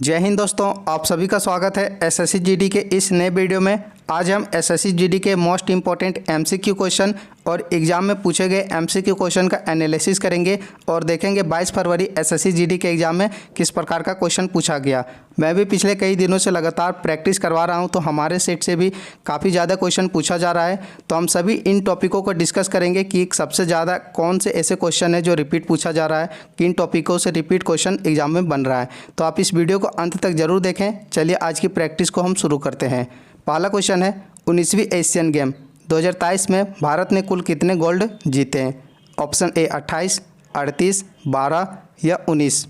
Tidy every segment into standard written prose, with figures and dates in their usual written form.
जय हिंद दोस्तों, आप सभी का स्वागत है एसएससी जीडी के इस नए वीडियो में। आज हम एसएससी जीडी के मोस्ट इंपॉर्टेंट एमसीक्यू क्वेश्चन और एग्जाम में पूछे गए एमसीक्यू क्वेश्चन का एनालिसिस करेंगे और देखेंगे 22 फरवरी एसएससी जीडी के एग्जाम में किस प्रकार का क्वेश्चन पूछा गया। मैं भी पिछले कई दिनों से लगातार प्रैक्टिस करवा रहा हूं, तो हमारे सेट से भी काफ़ी ज़्यादा क्वेश्चन पूछा जा रहा है। तो हम सभी इन टॉपिकों को डिस्कस करेंगे कि सबसे ज़्यादा कौन से ऐसे क्वेश्चन है जो रिपीट पूछा जा रहा है, किन टॉपिकों से रिपीट क्वेश्चन एग्जाम में बन रहा है। तो आप इस वीडियो को अंत तक जरूर देखें। चलिए आज की प्रैक्टिस को हम शुरू करते हैं। पहला क्वेश्चन है 19वीं एशियन गेम 2023 में भारत ने कुल कितने गोल्ड जीते हैं? ऑप्शन ए 28, 38, 12 या 19।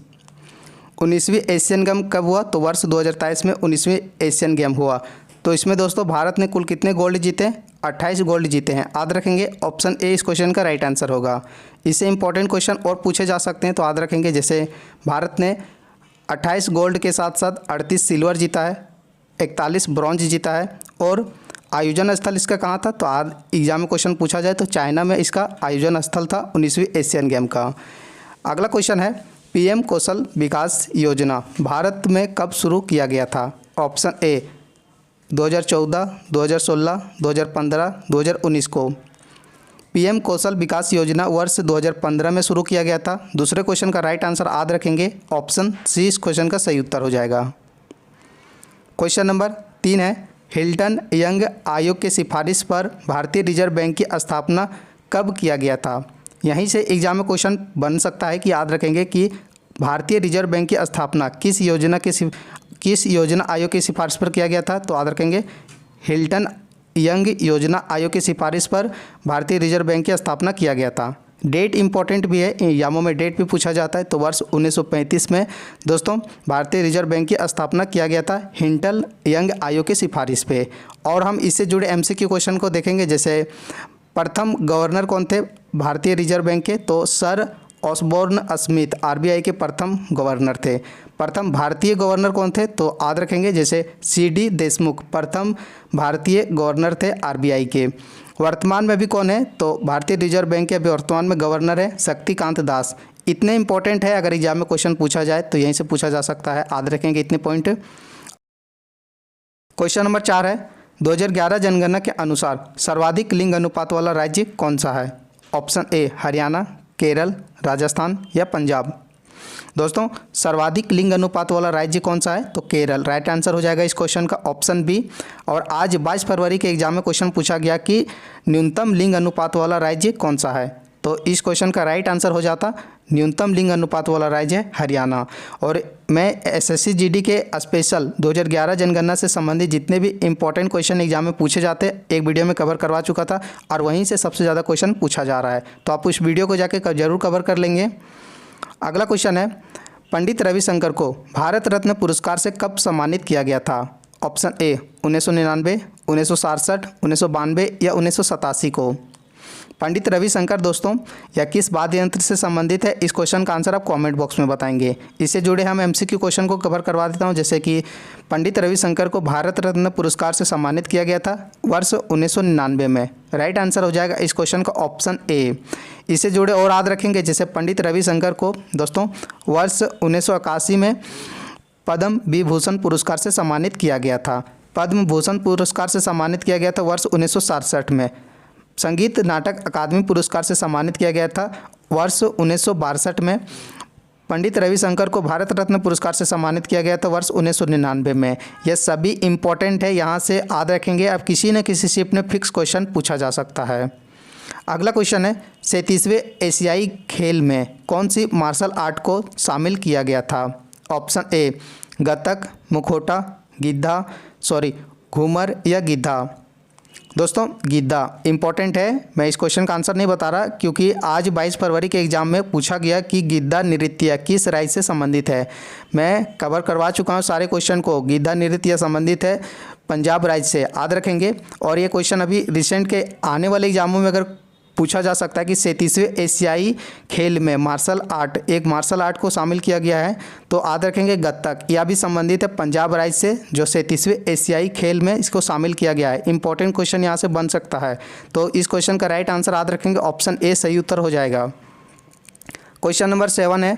19वीं एशियन गेम कब हुआ? तो वर्ष 2023 में 19वीं एशियन गेम हुआ। तो इसमें दोस्तों भारत ने कुल कितने गोल्ड जीते हैं? 28 गोल्ड जीते हैं। याद रखेंगे ऑप्शन ए इस क्वेश्चन का राइट आंसर होगा। इससे इंपॉर्टेंट क्वेश्चन और पूछे जा सकते हैं, तो याद रखेंगे जैसे भारत ने 28 गोल्ड के साथ साथ 38 सिल्वर जीता है, 41 ब्रॉन्ज जीता है। और आयोजन स्थल इसका कहाँ था? तो आज एग्जाम में क्वेश्चन पूछा जाए तो चाइना में इसका आयोजन स्थल था 19वीं एशियन गेम का। अगला क्वेश्चन है पीएम कौशल विकास योजना भारत में कब शुरू किया गया था? ऑप्शन ए 2014, 2016, 2015, 2019 को। पीएम कौशल विकास योजना वर्ष 2015 में शुरू किया गया था। दूसरे क्वेश्चन का राइट आंसर याद रखेंगे ऑप्शन सी इस क्वेश्चन का सही उत्तर हो जाएगा। क्वेश्चन नंबर 3 है हिल्टन यंग आयोग की सिफारिश पर भारतीय रिजर्व बैंक की स्थापना कब किया गया था? यहीं से एग्जाम में क्वेश्चन बन सकता है कि याद रखेंगे कि भारतीय रिजर्व बैंक की स्थापना किस योजना आयोग की सिफारिश पर किया गया था? तो याद रखेंगे हिल्टन यंग योजना आयोग की सिफारिश पर भारतीय रिजर्व बैंक की स्थापना किया गया था। डेट इंपॉर्टेंट भी है, एग्जामों में डेट भी पूछा जाता है। तो वर्ष 1935 में दोस्तों भारतीय रिजर्व बैंक की स्थापना किया गया था हिल्टन यंग आयोग की सिफारिश पे। और हम इससे जुड़े एमसीक्यू क्वेश्चन को देखेंगे। जैसे प्रथम गवर्नर कौन थे भारतीय रिजर्व बैंक के? तो सर ऑसबोर्न स्मिथ आरबीआई के प्रथम गवर्नर थे। प्रथम भारतीय गवर्नर कौन थे? तो याद रखेंगे जैसे सीडी देशमुख प्रथम भारतीय गवर्नर थे आरबीआई के। वर्तमान में भी कौन है? तो भारतीय रिजर्व बैंक के अभी वर्तमान में गवर्नर है शक्तिकांत दास। इतने इंपॉर्टेंट है, अगर एग्जाम में क्वेश्चन पूछा जाए तो यहीं से पूछा जा सकता है। याद रखेंगे इतने पॉइंट। क्वेश्चन नंबर 4 है 2011 जनगणना के अनुसार सर्वाधिक लिंग अनुपात वाला राज्य कौन सा है? ऑप्शन ए हरियाणा, केरल, राजस्थान या पंजाब। दोस्तों सर्वाधिक लिंग अनुपात वाला राज्य कौन सा है? तो केरल। राइट आंसर हो जाएगा इस क्वेश्चन का ऑप्शन बी। और आज 22 फरवरी के एग्जाम में क्वेश्चन पूछा गया कि न्यूनतम लिंग अनुपात वाला राज्य कौन सा है? तो इस क्वेश्चन का राइट आंसर हो जाता न्यूनतम लिंग अनुपात वाला राज्य है हरियाणा। और मैं एसएससी जीडी के स्पेशल 2011 जनगणना से संबंधित जितने भी इंपॉर्टेंट क्वेश्चन एग्जाम में पूछे जाते एक वीडियो में कवर करवा चुका था, और वहीं से सबसे ज़्यादा क्वेश्चन पूछा जा रहा है। तो आप उस वीडियो को जाके जरूर कवर कर लेंगे। अगला क्वेश्चन है पंडित रविशंकर को भारत रत्न पुरस्कार से कब सम्मानित किया गया था? ऑप्शन ए 1999, 1967, 1992 या 1987 को। पंडित रविशंकर दोस्तों या किस वाद्य यंत्र से संबंधित है? इस क्वेश्चन का आंसर आप कमेंट बॉक्स में बताएंगे। इससे जुड़े हम एमसीक्यू क्वेश्चन को कवर करवा देता हूं। जैसे कि पंडित रविशंकर को भारत रत्न पुरस्कार से सम्मानित किया गया था वर्ष 1999 में। राइट आंसर हो जाएगा इस क्वेश्चन का ऑप्शन ए। इससे जुड़े और याद रखेंगे जैसे पंडित रविशंकर को दोस्तों वर्ष 1981 में पद्म विभूषण पुरस्कार से सम्मानित किया गया था। पद्म भूषण पुरस्कार से सम्मानित किया गया था वर्ष 1967 में। संगीत नाटक अकादमी पुरस्कार से सम्मानित किया गया था वर्ष 1962 में। पंडित रविशंकर को भारत रत्न पुरस्कार से सम्मानित किया गया था वर्ष 1999 में। यह सभी इंपॉर्टेंट है, यहाँ से याद रखेंगे। अब किसी न किसी शिफ्ट में फिक्स क्वेश्चन पूछा जा सकता है। अगला क्वेश्चन है 37वें एशियाई खेल में कौन सी मार्शल आर्ट को शामिल किया गया था? ऑप्शन ए गतक, मुखौटा, घूमर या गिद्धा। दोस्तों गिद्धा इंपॉर्टेंट है। मैं इस क्वेश्चन का आंसर नहीं बता रहा क्योंकि आज 22 फरवरी के एग्जाम में पूछा गया कि गिद्धा नृत्य किस राज्य से संबंधित है। मैं कवर करवा चुका हूँ सारे क्वेश्चन को। गिद्धा नृत्य संबंधित है पंजाब राज्य से, याद रखेंगे। और ये क्वेश्चन अभी रिसेंट के आने वाले एग्जामों में अगर पूछा जा सकता है कि 37वें एशियाई खेल में एक मार्शल आर्ट को शामिल किया गया है, तो याद रखेंगे गत्तक। यह भी संबंधित है पंजाब राज्य से, जो 37वें एशियाई खेल में इसको शामिल किया गया है। इंपॉर्टेंट क्वेश्चन यहाँ से बन सकता है। तो इस क्वेश्चन का राइट आंसर याद रखेंगे ऑप्शन ए सही उत्तर हो जाएगा। क्वेश्चन नंबर 7 है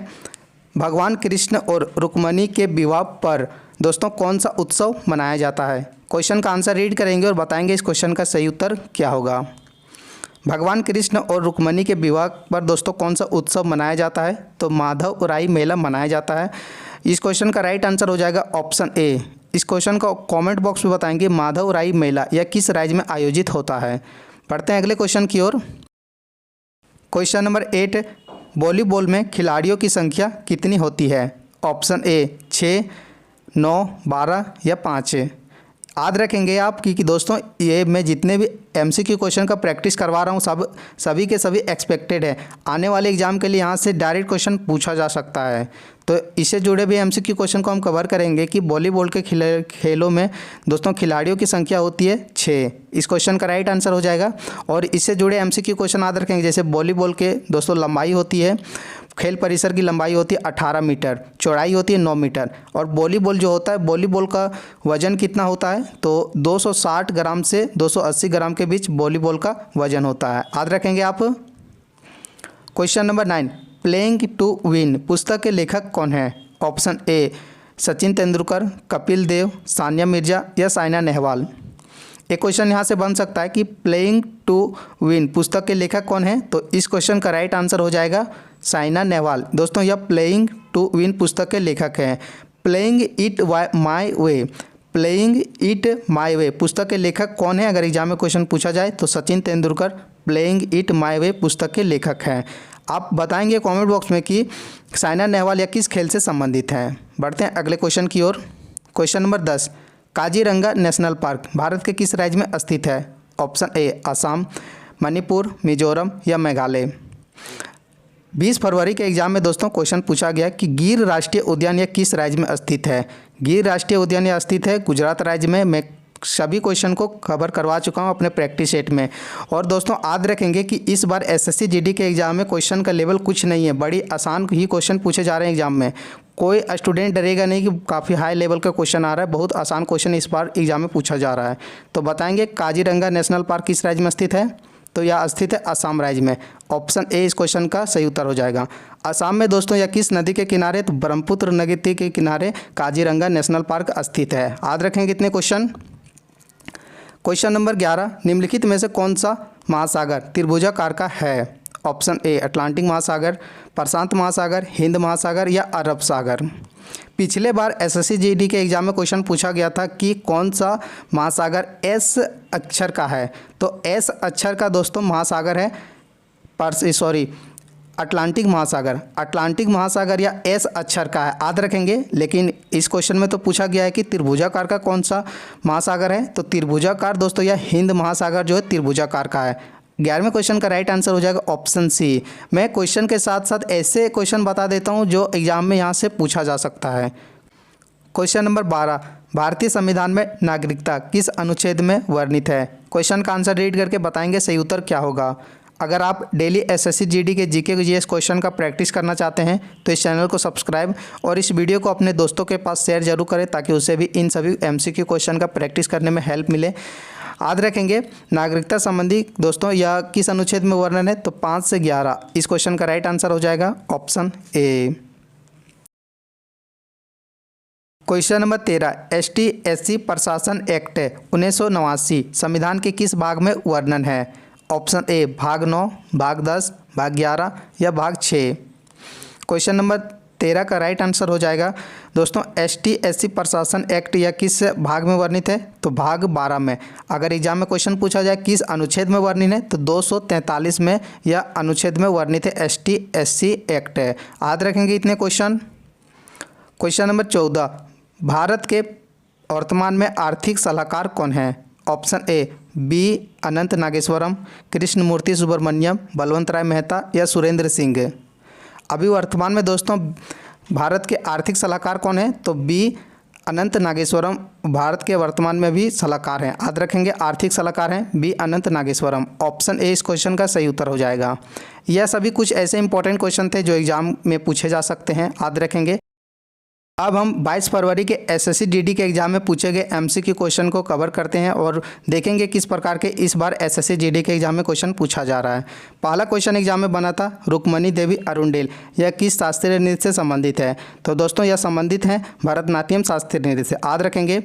भगवान कृष्ण और रुक्मिणी के विवाह पर दोस्तों कौन सा उत्सव मनाया जाता है। क्वेश्चन का आंसर रीड करेंगे और बताएंगे इस क्वेश्चन का सही उत्तर क्या होगा। भगवान कृष्ण और रुक्मिणी के विवाह पर दोस्तों कौन सा उत्सव मनाया जाता है, तो माधवराई मेला मनाया जाता है। इस क्वेश्चन का राइट आंसर हो जाएगा ऑप्शन ए। इस क्वेश्चन को कमेंट बॉक्स में बताएंगे माधवराई मेला यह किस राज्य में आयोजित होता है। पढ़ते हैं अगले क्वेश्चन की ओर। क्वेश्चन नंबर 8, वॉलीबॉल में खिलाड़ियों की संख्या कितनी होती है। ऑप्शन ए 6, 9, 12 या 5। याद रखेंगे आप कि दोस्तों ये मैं जितने भी एमसीक्यू क्वेश्चन का प्रैक्टिस करवा रहा हूँ सभी के सभी एक्सपेक्टेड है। आने वाले एग्जाम के लिए यहाँ से डायरेक्ट क्वेश्चन पूछा जा सकता है। तो इससे जुड़े भी एमसीक्यू क्वेश्चन को हम कवर करेंगे कि वॉलीबॉल के खेलों में दोस्तों खिलाड़ियों की संख्या होती है 6। इस क्वेश्चन का राइट आंसर हो जाएगा। और इससे जुड़े एमसीक्यू क्वेश्चन याद रखेंगे, जैसे वॉलीबॉल के दोस्तों लंबाई होती है, खेल परिसर की लंबाई होती है 18 मीटर, चौड़ाई होती है 9 मीटर। और वॉलीबॉल जो होता है, वॉलीबॉल का वजन कितना होता है, तो 260 ग्राम से 280 ग्राम के बीच वॉलीबॉल का वजन होता है। याद रखेंगे आप। Question number 9, playing to win पुस्तक के लेखक कौन है। ऑप्शन ए सचिन तेंदुलकर, कपिल देव, सानिया मिर्जा या साइना नेहवाल। एक क्वेश्चन यहाँ से बन सकता है कि प्लेइंग टू विन पुस्तक के लेखक कौन है, तो इस क्वेश्चन का राइट आंसर हो जाएगा साइना नेहवाल। दोस्तों यह प्लेइंग टू विन पुस्तक के लेखक हैं। Playing it my way, playing it my way पुस्तक के लेखक कौन है, अगर एग्जाम में क्वेश्चन पूछा जाए तो Sachin Tendulkar playing it my way पुस्तक के लेखक हैं। आप बताएंगे कमेंट बॉक्स में कि साइना नेहवाल या किस खेल से संबंधित हैं। बढ़ते हैं अगले क्वेश्चन की ओर। Question number 10, Kaziranga national park Bharat के किस राज्य में स्थित है। ऑप्शन ए असम, मणिपुर, मिजोरम या मेघालय। 20 फरवरी के एग्जाम में दोस्तों क्वेश्चन पूछा गया कि गिर राष्ट्रीय उद्यान यह किस राज्य में स्थित है। गिर राष्ट्रीय उद्यान यह स्थित है गुजरात राज्य में। मैं सभी क्वेश्चन को कवर करवा चुका हूं अपने प्रैक्टिस सेट में। और दोस्तों याद रखेंगे कि इस बार एसएससी जीडी के एग्जाम में क्वेश्चन का लेवल कुछ नहीं है, बड़ी आसान ही क्वेश्चन पूछे जा रहे हैं एग्जाम में। कोई स्टूडेंट डरेगा नहीं कि काफ़ी हाई लेवल का क्वेश्चन आ रहा है, बहुत आसान क्वेश्चन इस बार एग्जाम में पूछा जा रहा है। तो बताएंगे काजीरंगा नेशनल पार्क किस राज्य में स्थित है, तो यह स्थित है असम राज्य में। ऑप्शन ए इस क्वेश्चन का सही उत्तर हो जाएगा। असम में दोस्तों यह किस नदी के किनारे, तो ब्रह्मपुत्र नदी के किनारे काजीरंगा नेशनल पार्क स्थित है। याद रखेंगे कितने क्वेश्चन। क्वेश्चन नंबर 11, निम्नलिखित में से कौन सा महासागर त्रिभुजाकार का है। ऑप्शन ए अटलांटिक महासागर, प्रशांत महासागर, हिंद महासागर या अरब सागर। पिछले बार एसएससी जीडी के एग्जाम में क्वेश्चन पूछा गया था कि कौन सा महासागर एस अक्षर का है, तो एस अक्षर का दोस्तों महासागर है अटलांटिक महासागर। अटलांटिक महासागर या एस अक्षर का है, याद रखेंगे। लेकिन इस क्वेश्चन में तो पूछा गया है कि त्रिभुजाकार का कौन सा महासागर है, तो त्रिभुजाकार दोस्तों या हिंद महासागर जो है त्रिभुजाकार का है। 11वें क्वेश्चन का राइट आंसर हो जाएगा ऑप्शन सी। मैं क्वेश्चन के साथ साथ ऐसे क्वेश्चन बता देता हूं जो एग्जाम में यहां से पूछा जा सकता है। क्वेश्चन नंबर 12, भारतीय संविधान में नागरिकता किस अनुच्छेद में वर्णित है। क्वेश्चन का आंसर रीड करके बताएंगे सही उत्तर क्या होगा। अगर आप डेली एसएससी जीडी के जीके जीएस क्वेश्चन का प्रैक्टिस करना चाहते हैं तो इस चैनल को सब्सक्राइब और इस वीडियो को अपने दोस्तों के पास शेयर जरूर करें ताकि उसे भी इन सभी एमसीक्यू क्वेश्चन का प्रैक्टिस करने में हेल्प मिले। याद रखेंगे नागरिकता संबंधी दोस्तों यह किस अनुच्छेद में वर्णन है, तो 5 से 11। इस क्वेश्चन का राइट आंसर हो जाएगा option A. Question number 13, ST/SC प्रशासन एक्ट 1989 संविधान के किस भाग में वर्णन है। ऑप्शन ए भाग 9, भाग 10, भाग 11 या भाग 6। क्वेश्चन नंबर 13 का राइट आंसर हो जाएगा दोस्तों ST/SC प्रशासन एक्ट या किस भाग में वर्णित है, तो भाग 12 में। अगर एग्जाम में क्वेश्चन पूछा जाए किस अनुच्छेद में वर्णित है, तो 243 में या अनुच्छेद में वर्णित है ST/SC एक्ट है। याद रखेंगे इतने क्वेश्चन। क्वेश्चन नंबर 14, भारत के वर्तमान में आर्थिक सलाहकार कौन है। ऑप्शन ए बी अनंत नागेश्वरम, कृष्णमूर्ति सुब्रमण्यम, बलवंत राय मेहता या सुरेंद्र सिंह। अभी वर्तमान में दोस्तों भारत के आर्थिक सलाहकार कौन है, तो बी अनंत नागेश्वरम भारत के वर्तमान में भी सलाहकार हैं। याद रखेंगे आर्थिक सलाहकार हैं B Anant Nageswaram. Option A इस क्वेश्चन का सही उत्तर हो जाएगा। यह सभी कुछ ऐसे इंपॉर्टेंट क्वेश्चन थे जो एग्जाम में पूछे जा सकते हैं, याद रखेंगे। अब हम 22 फरवरी के एसएससी जीडी के एग्जाम में पूछे गए एमसीक्यू क्वेश्चन को कवर करते हैं और देखेंगे किस प्रकार के इस बार एसएससी जीडी के एग्जाम में क्वेश्चन पूछा जा रहा है। पहला क्वेश्चन एग्जाम में बना था, रुक्मणी देवी अरुंडेल यह किस शास्त्रीय नृत्य से संबंधित है? तो दोस्तों यह संबंधित है भरतनाट्यम शास्त्रीय नृत्य से, याद रखेंगे।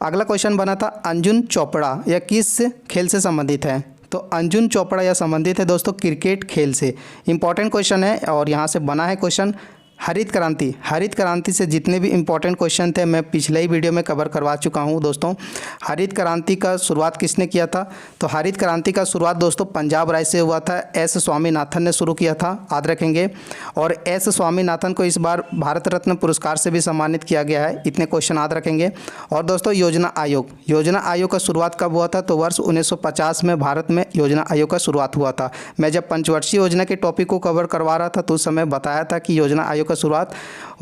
अगला क्वेश्चन बना था, अंजुम चोपड़ा यह किस खेल से संबंधित है? तो अंजुम चोपड़ा यह संबंधित है दोस्तों क्रिकेट खेल से। इंपॉर्टेंट क्वेश्चन है और यहाँ से बना है क्वेश्चन। हरित क्रांति से जितने भी इम्पोर्टेंट क्वेश्चन थे मैं पिछले ही वीडियो में कवर करवा चुका हूं दोस्तों। हरित क्रांति का शुरुआत किसने किया था? तो हरित क्रांति का शुरुआत दोस्तों पंजाब राज्य से हुआ था। एस स्वामीनाथन ने शुरू किया था, याद रखेंगे। और एस स्वामीनाथन को इस बार भारत रत्न पुरस्कार से भी सम्मानित किया गया है, इतने क्वेश्चन याद रखेंगे। और दोस्तों योजना आयोग का शुरुआत कब हुआ था? तो वर्ष 1950 में भारत में योजना आयोग का शुरुआत हुआ था। मैं जब पंचवर्षीय योजना के टॉपिक को कवर करवा रहा था तो उस समय बताया था कि योजना आयोग का शुरुआत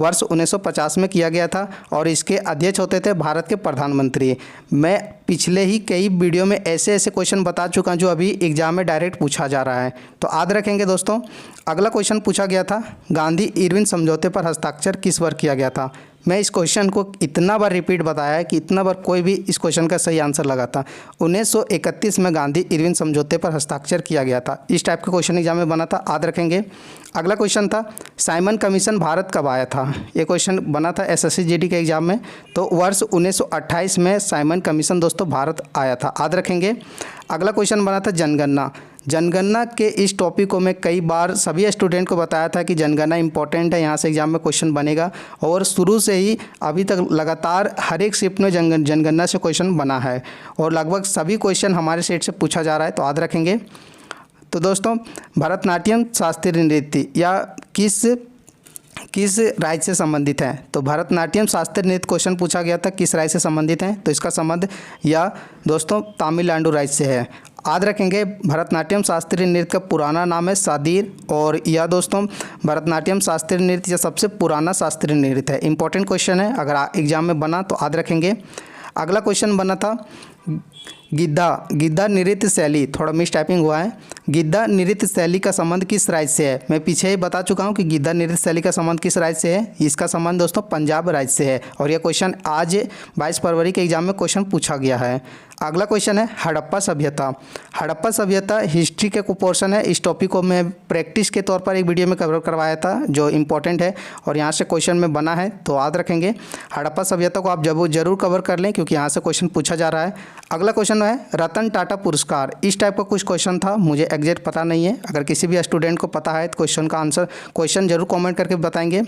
वर्ष 1950 में किया गया था और इसके अध्यक्ष होते थे भारत के प्रधानमंत्री। मैं पिछले ही कई वीडियो में ऐसे क्वेश्चन बता चुका हूं जो अभी एग्जाम में डायरेक्ट पूछा जा रहा है, तो याद रखेंगे दोस्तों। अगला क्वेश्चन पूछा गया था, गांधी इरविन समझौते पर हस्ताक्षर किस वर्ष किया गया था? मैं इस क्वेश्चन को इतना बार रिपीट बताया है कि इतना बार कोई भी इस क्वेश्चन का सही आंसर लगाता। 1931 में गांधी इरविन समझौते पर हस्ताक्षर किया गया था। इस टाइप का क्वेश्चन एग्जाम में बना था, याद रखेंगे। अगला क्वेश्चन था, साइमन कमीशन भारत कब आया था? ये क्वेश्चन बना था एसएससी जीडी के एग्जाम में। तो वर्ष 1928 में साइमन कमीशन दोस्तों भारत आया था, याद रखेंगे। अगला क्वेश्चन बना था जनगणना के इस टॉपिक को मैं कई बार सभी स्टूडेंट को बताया था कि जनगणना इंपॉर्टेंट है, यहाँ से एग्जाम में क्वेश्चन बनेगा। और शुरू से ही अभी तक लगातार हर एक शिफ्ट में जनगणना से क्वेश्चन बना है और लगभग सभी क्वेश्चन हमारे सेट से पूछा जा रहा है, तो याद रखेंगे। तो दोस्तों भरतनाट्यम शास्त्रीय नृत्य या किस राज्य से संबंधित है? तो भरतनाट्यम शास्त्रीय नृत्य क्वेश्चन पूछा गया था, किस राज्य से संबंधित है? तो इसका संबंध या दोस्तों तमिलनाडु राज्य से है, याद रखेंगे। भरतनाट्यम शास्त्रीय नृत्य का पुराना नाम है सादीर और यह दोस्तों भरतनाट्यम शास्त्रीय नृत्य यह सबसे पुराना शास्त्रीय नृत्य है। इंपॉर्टेंट क्वेश्चन है, अगर एग्जाम में बना तो याद रखेंगे। अगला क्वेश्चन बना था गिद्धा नृत्य शैली, थोड़ा मिस टाइपिंग हुआ है। गिद्धा नृत्य शैली का संबंध किस राज्य से है? मैं पीछे ही बता चुका हूं कि गिद्धा नृत्य शैली का संबंध किस राज्य से है। इसका संबंध दोस्तों पंजाब राज्य से है और यह क्वेश्चन आज 22 फरवरी के एग्जाम में क्वेश्चन पूछा गया है। अगला क्वेश्चन है हड़प्पा सभ्यता हिस्ट्री के पोर्शन है। इस टॉपिक को मैं प्रैक्टिस के तौर पर एक वीडियो में कवर करवाया था जो इंपॉर्टेंट है और यहाँ से क्वेश्चन में बना है, तो याद रखेंगे। हड़प्पा सभ्यता को आप जरूर कवर कर लें क्योंकि यहाँ से क्वेश्चन पूछा जा रहा है। अगला क्वेश्चन है रतन टाटा पुरस्कार, इस टाइप का कुछ क्वेश्चन था, मुझे एग्जैक्ट पता नहीं है। अगर किसी भी स्टूडेंट को पता है तो क्वेश्चन जरूर कमेंट करके बताएंगे।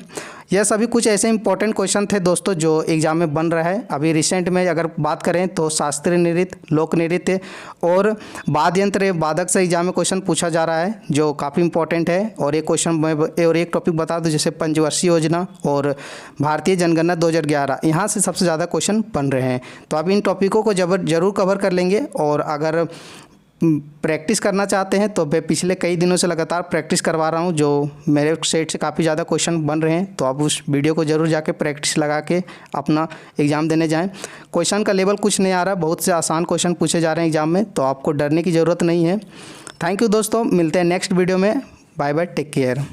यह सभी कुछ ऐसे इंपॉर्टेंट क्वेश्चन थे दोस्तों जो एग्जाम में बन रहा है। अभी रिसेंट में अगर बात करें तो शास्त्रीय नृत्य, लोक नृत्य और वाद्य यंत्र वादक से एग्जाम में क्वेश्चन पूछा जा रहा है जो काफ़ी इंपॉर्टेंट है। और एक क्वेश्चन और एक टॉपिक बता दूं जैसे पंचवर्षीय योजना और भारतीय जनगणना 2011, यहाँ से सबसे ज़्यादा क्वेश्चन बन रहे हैं। तो अब इन टॉपिकों को जरूर कवर कर लेंगे। और अगर प्रैक्टिस करना चाहते हैं तो मैं पिछले कई दिनों से लगातार प्रैक्टिस करवा रहा हूं जो मेरे सेट से काफ़ी ज़्यादा क्वेश्चन बन रहे हैं, तो आप उस वीडियो को जरूर जाके प्रैक्टिस लगा के अपना एग्ज़ाम देने जाएं। क्वेश्चन का लेवल कुछ नहीं आ रहा, बहुत से आसान क्वेश्चन पूछे जा रहे हैं एग्जाम में, तो आपको डरने की ज़रूरत नहीं है। थैंक यू दोस्तों, मिलते हैं नेक्स्ट वीडियो में। Bye bye, take care.